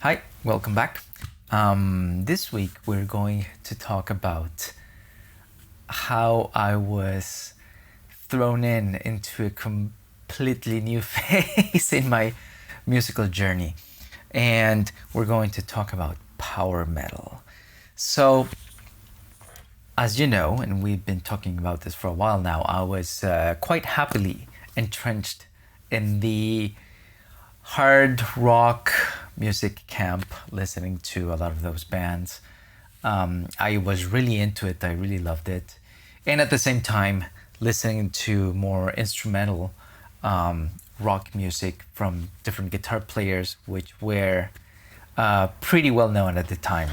Hi, welcome back. This week we're going to talk about how I was thrown into a completely new phase in my musical journey. And we're going to talk about power metal. So, as you know, and we've been talking about this for a while now, I was quite happily entrenched in the hard rock music camp, listening to a lot of those bands. I was really into it, I really loved it. And at the same time, listening to more instrumental rock music from different guitar players, which were pretty well known at the time.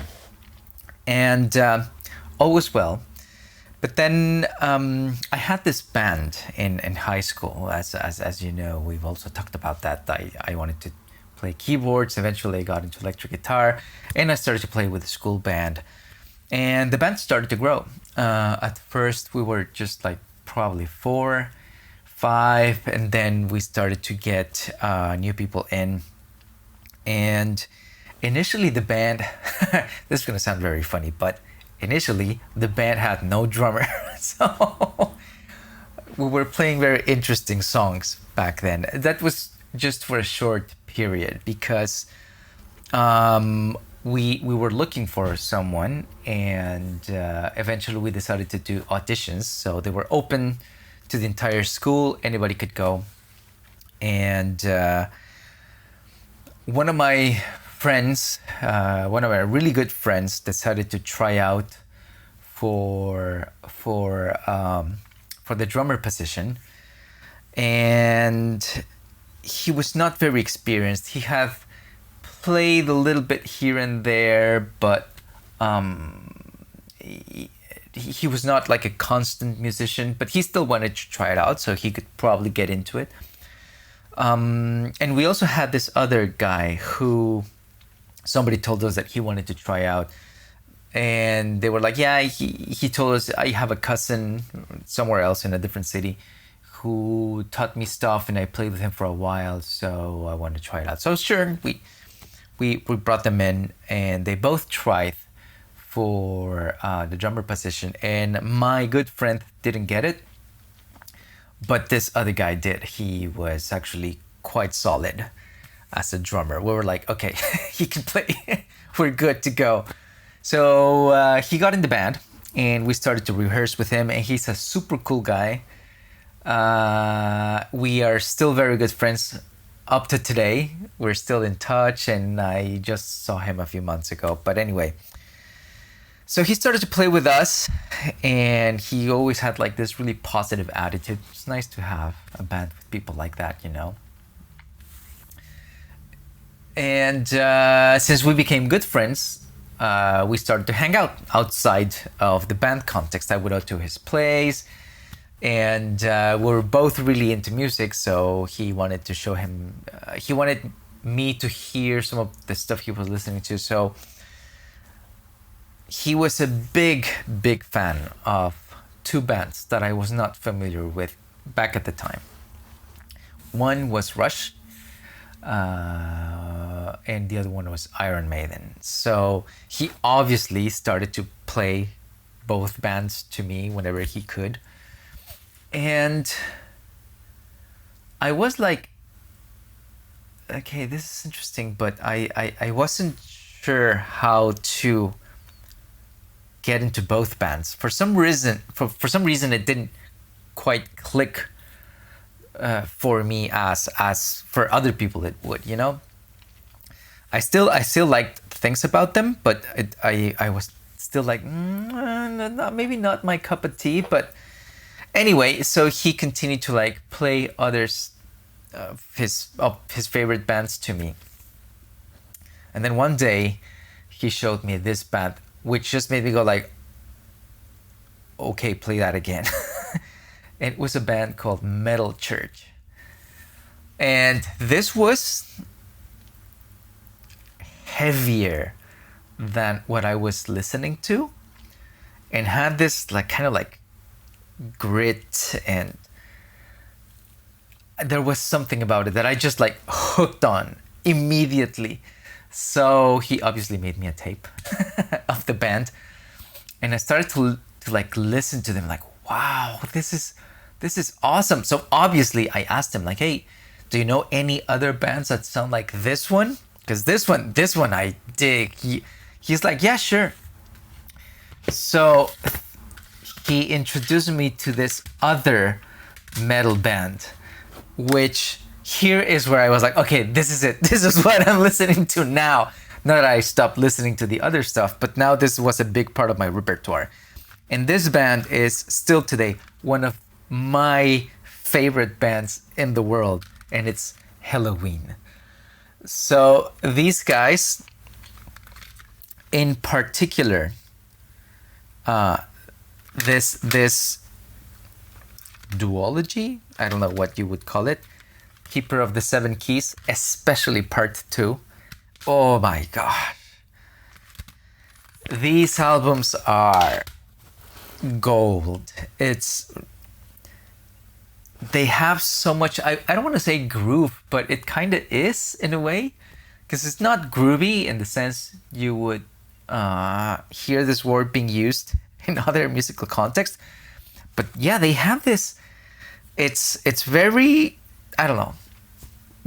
And all was well. But then I had this band in high school. As you know, we've also talked about that. I wanted to play keyboards. Eventually, I got into electric guitar, and I started to play with a school band. And the band started to grow. At first, we were just like probably 4, 5, and then we started to get new people in. And initially, the band, this is going to sound very funny, but initially, the band had no drummer. So we were playing very interesting songs back then. That was just for a short period because we were looking for someone, and eventually we decided to do auditions. So they were open to the entire school, anybody could go. And one of my friends, one of my really good friends, decided to try out for the drummer position, and he was not very experienced. He had played a little bit here and there, but he was not like a constant musician. But he still wanted to try it out, so he could probably get into it. And we also had this other guy who somebody told us that he wanted to try out, and they were like, yeah, he told us, I have a cousin somewhere else in a different city who taught me stuff, and I played with him for a while, so I wanted to try it out. So sure, we brought them in, and they both tried for the drummer position, and my good friend didn't get it, but this other guy did. He was actually quite solid as a drummer. We were like, okay, he can play. We're good to go. So he got in the band, and we started to rehearse with him, and he's a super cool guy. We are still very good friends up to today. We're still in touch, and I just saw him a few months ago. But anyway, so he started to play with us, and he always had like this really positive attitude. It's nice to have a band with people like that, you know. And since we became good friends, we started to hang out outside of the band context. I would go to his place, and we were both really into music, so he wanted to show him, he wanted me to hear some of the stuff he was listening to. So he was a big fan of two bands that I was not familiar with back at the time. One was Rush, and the other one was Iron Maiden. So he obviously started to play both bands to me whenever he could. And I was like, okay, this is interesting, but I wasn't sure how to get into both bands. For some reason, for some reason, it didn't quite click for me as for other people it would, you know. I still liked things about them, but I was still like, maybe not my cup of tea. But anyway, so he continued to like play others of his favorite bands to me, and then one day he showed me this band, which just made me go like, okay, play that again. And it was a band called Metal Church, and this was heavier than what I was listening to, and had this like kind of like grit, and there was something about it that I just like hooked on immediately. So he obviously made me a tape of the band, and I started to like listen to them. Like, wow, this is awesome. So obviously, I asked him like, hey, do you know any other bands that sound like this one? Because this one I dig. He's like, yeah, sure. So he introduced me to this other metal band, which here is where I was like, okay, this is it. This is what I'm listening to now. Not that I stopped listening to the other stuff, but now this was a big part of my repertoire. And this band is still today one of my favorite bands in the world, and it's Helloween. So these guys, in particular, this duology, I don't know what you would call it, Keeper of the Seven Keys, especially part 2. Oh my god. These albums are gold. They have so much, I don't want to say groove, but it kind of is in a way, because it's not groovy in the sense you would hear this word being used in other musical contexts. But yeah, they have this, it's very, I don't know,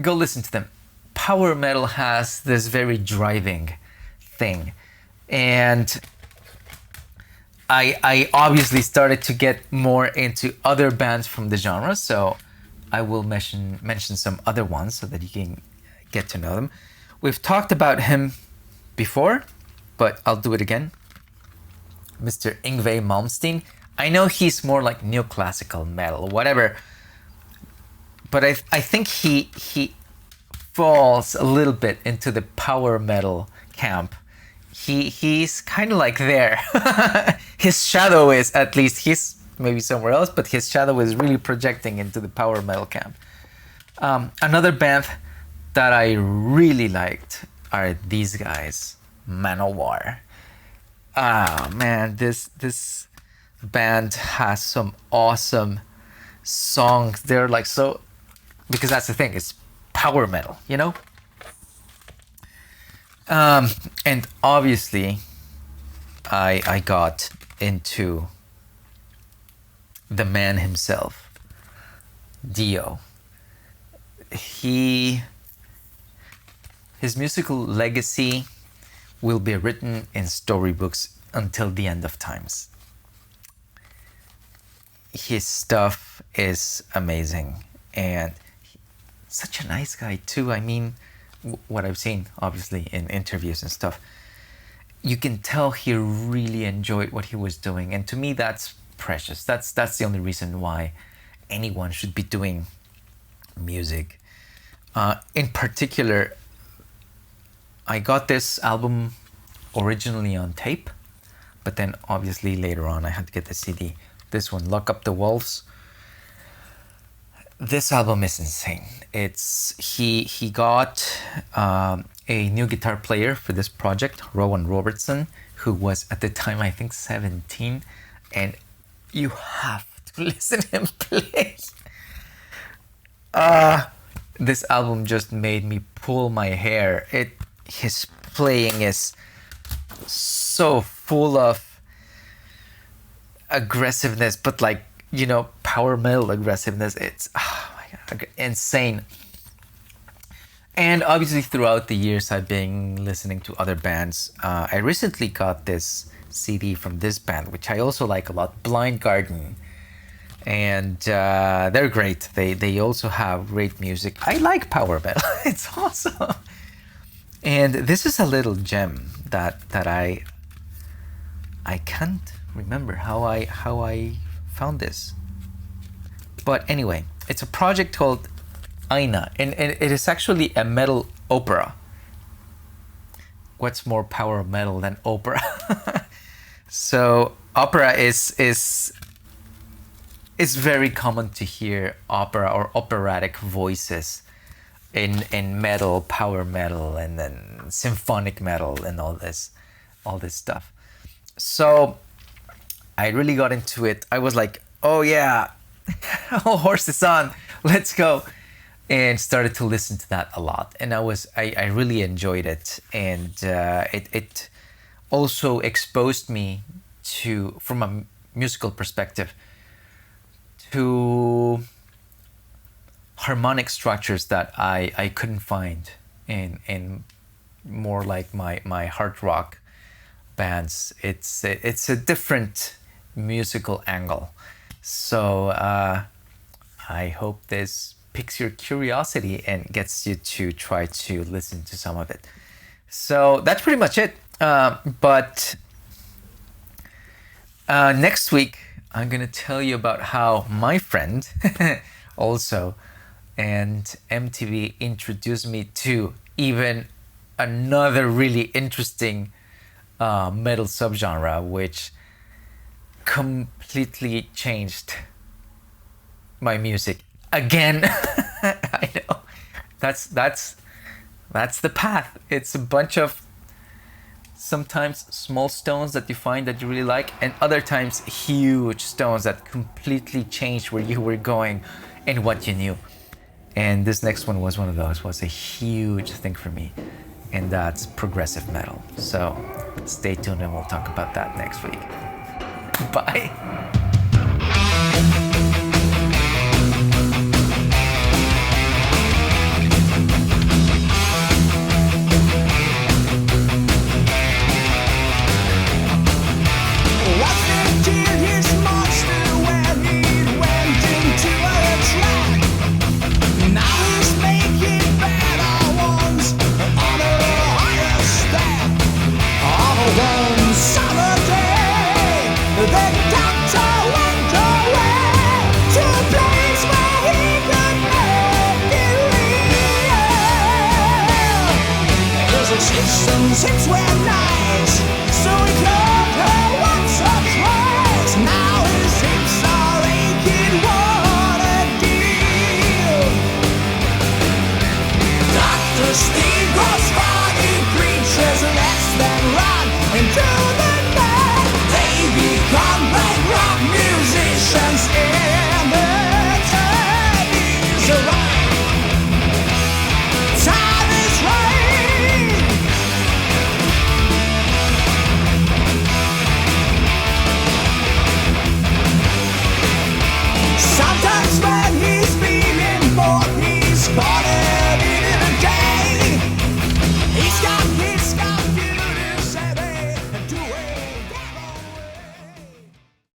go listen to them. Power metal has this very driving thing. And I obviously started to get more into other bands from the genre, so I will mention some other ones so that you can get to know them. We've talked about him before, but I'll do it again. Mr. Yngwie Malmsteen. I know he's more like neoclassical metal, whatever, but I think he falls a little bit into the power metal camp. He's kind of like there. His shadow is, at least, he's maybe somewhere else, but his shadow is really projecting into the power metal camp. Another band that I really liked are these guys, Manowar. Ah man, this band has some awesome songs. They're like so, because that's the thing, it's power metal, you know? And obviously, I got into the man himself, Dio. His musical legacy will be written in storybooks until the end of times. His stuff is amazing, and such a nice guy too. I mean, what I've seen, obviously, in interviews and stuff, you can tell he really enjoyed what he was doing. And to me, that's precious. That's the only reason why anyone should be doing music. In particular, I got this album originally on tape, but then obviously later on I had to get the CD. This one, Lock Up the Wolves. This album is insane. He got a new guitar player for this project, Rowan Robertson, who was at the time I think 17, and you have to listen to him play. This album just made me pull my hair. His playing is so full of aggressiveness, but like, you know, power metal aggressiveness. It's, oh my god, insane. And obviously throughout the years I've been listening to other bands. I recently got this CD from this band, which I also like a lot, Blind Garden. And they're great. They also have great music. I like power metal. It's awesome. And this is a little gem that I can't remember how I found this. But anyway, it's a project called Aina, and it is actually a metal opera. What's more power metal than opera? So opera is very common to hear opera or operatic voices in metal, power metal, and then symphonic metal and all this stuff. So I really got into it. I was like, oh yeah, all horses on, let's go. and started to listen to that a lot. And I really enjoyed it. And it also exposed me to, from a musical perspective, to harmonic structures that I couldn't find in more like my hard rock bands. It's a different musical angle. So I hope this piques your curiosity and gets you to try to listen to some of it. So that's pretty much it. But next week, I'm going to tell you about how my friend also and MTV introduced me to even another really interesting metal subgenre, which completely changed my music again. I know that's the path. It's a bunch of sometimes small stones that you find that you really like, and other times huge stones that completely changed where you were going and what you knew. And this next one was one of those. Was a huge thing for me, and that's progressive metal. So stay tuned and we'll talk about that next week. Bye. Hips were nice, so he called her once or twice. Now his hips are aching, what a deal. Dr. Steve goes foggy creatures less than run into the night. They become